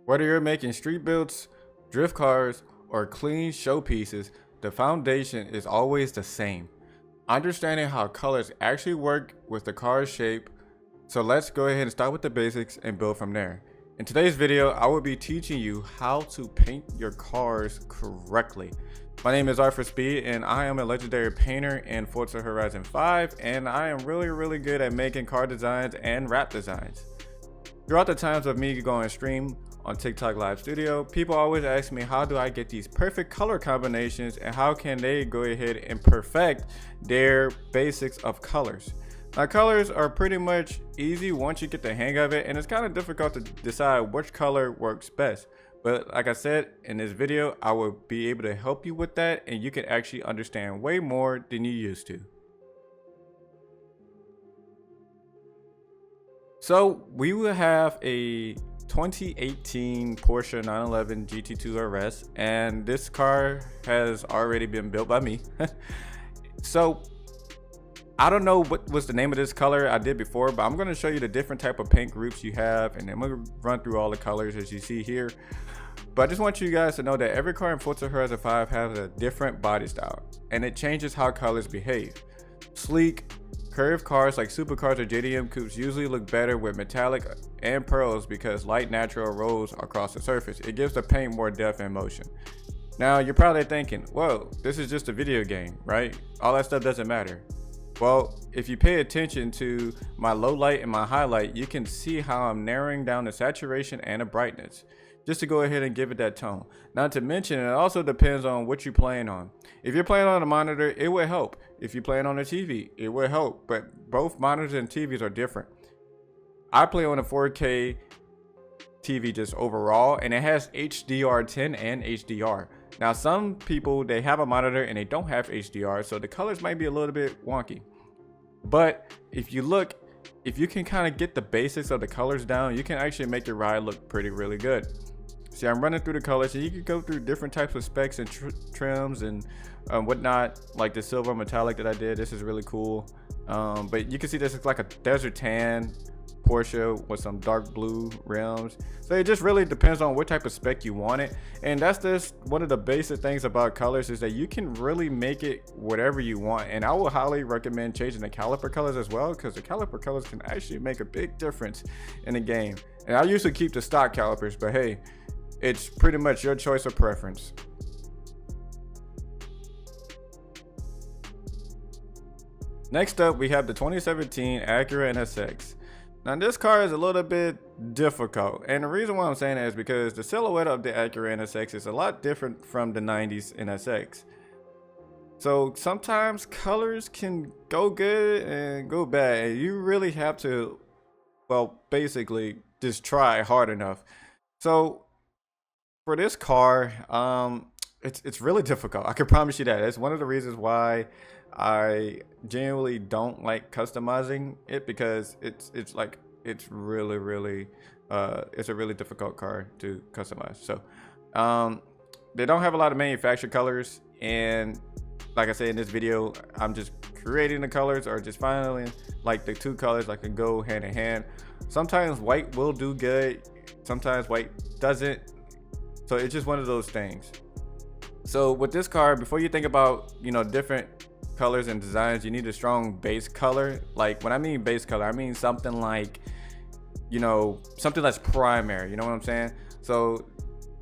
Whether you're making street builds, drift cars, or clean showpieces, the foundation is always the same. Understanding how colors actually work with the car's shape. So let's go ahead and start with the basics and build from there. In today's video, I will be teaching you how to paint your cars correctly. My name is Art for Speed and I am a legendary painter in Forza Horizon 5, and I am really good at making car designs and wrap designs. Throughout the times of me going stream on TikTok Live Studio, people always ask me how do I get these perfect color combinations and how can they go ahead and perfect their basics of colors. Now, colors are pretty much easy once you get the hang of it, and it's kind of difficult to decide which color works best. But like I said, in this video, I will be able to help you with that, and you can actually understand way more than you used to. So we will have a 2018 Porsche 911 GT2 RS, and this car has already been built by me. So I don't know what was the name of this color I did before, but I'm going to show you the different type of paint groups you have, and then we'll run through all the colors as you see here. But I just want you guys to know that every car in Forza Horizon 5 has a different body style, and it changes how colors behave. Sleek, curved cars like supercars or JDM coupes usually look better with metallic and pearls because light natural rolls across the surface. It gives the paint more depth and motion. Now you're probably thinking, whoa, this is just a video game, right? All that stuff doesn't matter. Well, if you pay attention to my low light and my highlight, you can see how I'm narrowing down the saturation and the brightness, just to go ahead and give it that tone. Not to mention, it also depends on what you're playing on. If you're playing on a monitor, it will help. If you're playing on a TV, it will help. But both monitors and TVs are different. I play on a 4K TV just overall, and it has HDR10 and HDR. Now, some people, they have a monitor and they don't have HDR, so the colors might be a little bit wonky. But if you look, if you can kind of get the basics of the colors down, you can actually make your ride look really good. See, I'm running through the colors, and you can go through different types of specs and trims and whatnot, like the silver metallic that I did. This is really cool. But you can see this is like a desert tan Porsche with some dark blue rims. So it just really depends on what type of spec you want it. And that's just one of the basic things about colors, is that you can really make it whatever you want. And I will highly recommend changing the caliper colors as well, because the caliper colors can actually make a big difference in the game. And I usually keep the stock calipers, but hey, it's pretty much your choice of preference. Next up, we have the 2017 Acura NSX. Now, this car is a little bit difficult, and the reason why I'm saying that is because the silhouette of the Acura NSX is a lot different from the 90s NSX. So sometimes colors can go good and go bad, and you really have to, well, basically just try hard enough. So for this car, it's really difficult. I can promise you that. That's one of the reasons why I genuinely don't like customizing it, because it's really it's a really difficult car to customize. So they don't have a lot of manufactured colors, and like I said in this video, I'm just creating the colors, or just finding like the two colors that can go hand in hand. Sometimes white will do good, sometimes white doesn't, so it's just one of those things. So with this car, before you think about, you know, different colors and designs, you need a strong base color. Like when I mean base color, I mean something like, you know, something that's primary, you know what I'm saying? So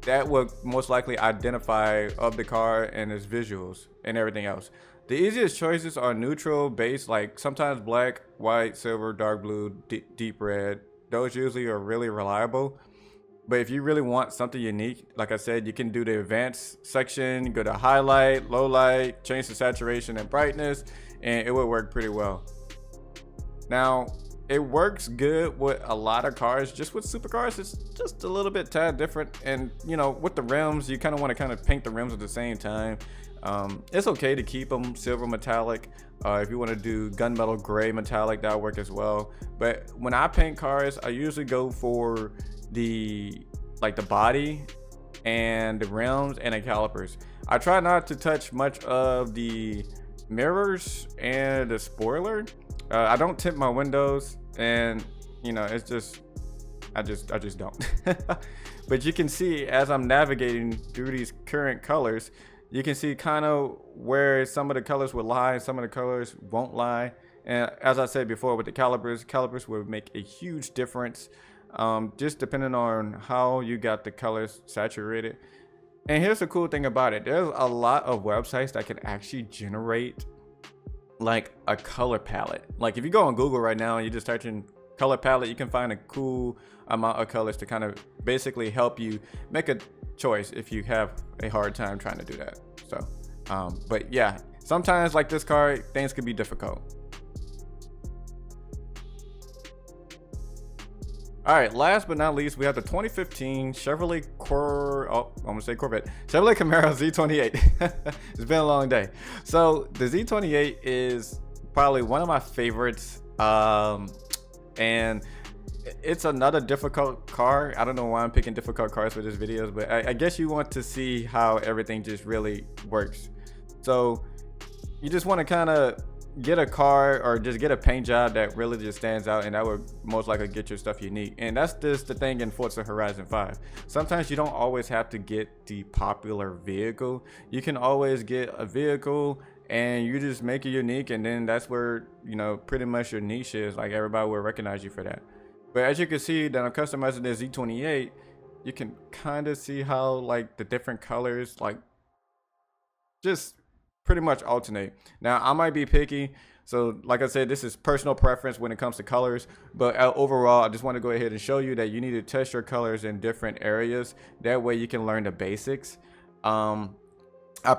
that would most likely identify of the car and its visuals and everything else. The easiest choices are neutral base, like sometimes black, white, silver, dark blue, deep red. Those usually are really reliable. But if you really want something unique, like I said, you can do the advanced section, go to highlight, low light, change the saturation and brightness, and it will work pretty well. Now, it works good with a lot of cars. Just with supercars, it's just a little bit tad different. And you know, with the rims, you kind of want to paint the rims at the same time. It's okay to keep them silver metallic. If you want to do gunmetal gray metallic, that'll work as well. But when I paint cars, I usually go for the body and the rims and the calipers. I try not to touch much of the mirrors and the spoiler. I don't tint my windows, and you know, it's just I just don't. But you can see as I'm navigating through these current colors, you can see kind of where some of the colors will lie, some of the colors won't lie. And as I said before, with the calipers will make a huge difference, just depending on how you got the colors saturated. And here's the cool thing about it. There's a lot of websites that can actually generate like a color palette. Like if you go on Google right now and you just type in color palette, you can find a cool amount of colors to kind of basically help you make a choice if you have a hard time trying to do that. So but yeah, sometimes like this car, things could be difficult. All right, last but not least, we have the 2015 Chevrolet Chevrolet Camaro Z28. It's been a long day. So the Z28 is probably one of my favorites, and it's another difficult car. I don't know why I'm picking difficult cars for this videos, but I guess you want to see how everything just really works. So you just want to kind of get a car or just get a paint job that really just stands out, and that would most likely get your stuff unique. And that's just the thing in Forza Horizon 5. Sometimes you don't always have to get the popular vehicle. You can always get a vehicle and you just make it unique, and then that's where, you know, pretty much your niche is. Like everybody will recognize you for that. But as you can see that I'm customizing this Z28, you can kind of see how like the different colors like just pretty much alternate. Now I might be picky, so like I said, this is personal preference when it comes to colors, but overall I just want to go ahead and show you that you need to test your colors in different areas. That way you can learn the basics. I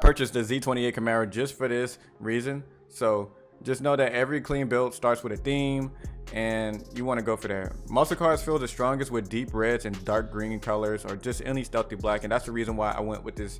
purchased the Z28 Camaro just for this reason, so just know that every clean build starts with a theme, and you want to go for that. Muscle cars feel the strongest with deep reds and dark green colors, or just any stealthy black, and that's the reason why I went with this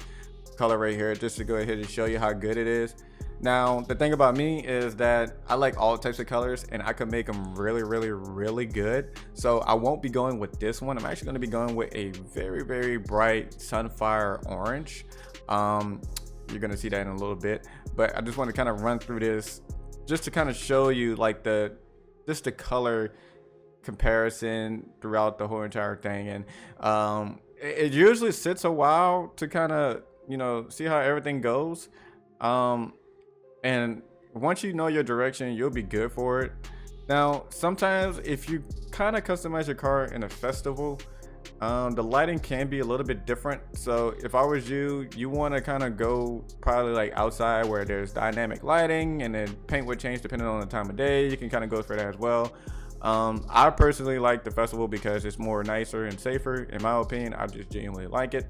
color right here, just to go ahead and show you how good it is. Now the thing about me is that I like all types of colors, and I can make them really good. So I won't be going with this one. I'm actually going to be going with a very bright sunfire orange. You're going to see that in a little bit, but I just want to kind of run through this just to kind of show you like the color comparison throughout the whole entire thing. And it usually sits a while to kind of, you know, see how everything goes, and once you know your direction, you'll be good for it. Now sometimes if you kind of customize your car in a festival, the lighting can be a little bit different. So if I was you, you want to kind of go probably like outside where there's dynamic lighting, and then paint would change depending on the time of day. You can kind of go for that as well. I personally like the festival because it's more nicer and safer. In my opinion, I just genuinely like it,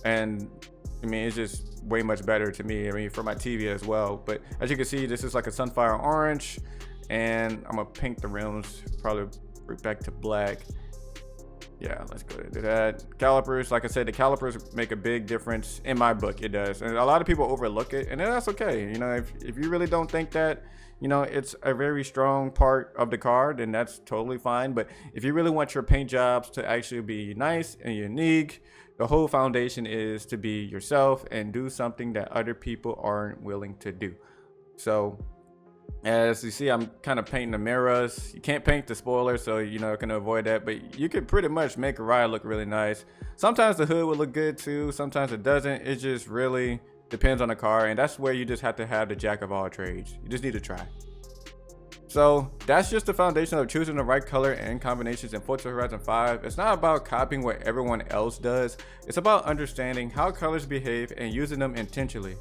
and I mean, it's just way much better to me. I mean, for my TV as well. But as you can see, this is like a sunfire orange, and I'm gonna paint the rims probably back to black. Yeah, let's go ahead and do that. Calipers, like I said, the calipers make a big difference in my book. It does, and a lot of people overlook it, and that's okay. You know, if you really don't think that, you know, it's a very strong part of the car, then that's totally fine. But if you really want your paint jobs to actually be nice and unique, the whole foundation is to be yourself and do something that other people aren't willing to do. So as you see, I'm kind of painting the mirrors. You can't paint the spoilers, so you know, can avoid that, but you could pretty much make a ride look really nice. Sometimes the hood will look good too, sometimes it doesn't. It just really depends on the car, and that's where you just have to have the jack of all trades. You just need to try. So that's just the foundation of choosing the right color and combinations in Forza Horizon 5. It's not about copying what everyone else does. It's about understanding how colors behave and using them intentionally.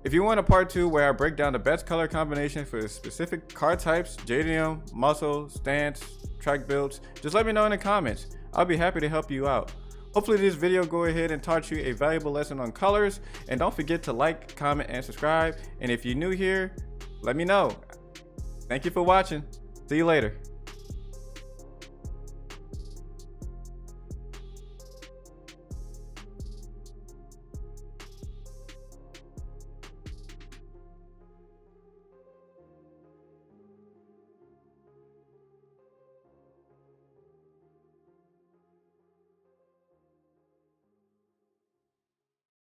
If you want a part 2 where I break down the best color combination for specific car types, JDM, muscle, stance, track builds, just let me know in the comments. I'll be happy to help you out. Hopefully this video go ahead and taught you a valuable lesson on colors, and don't forget to like, comment, and subscribe. And if you're new here, let me know. Thank you for watching. See you later.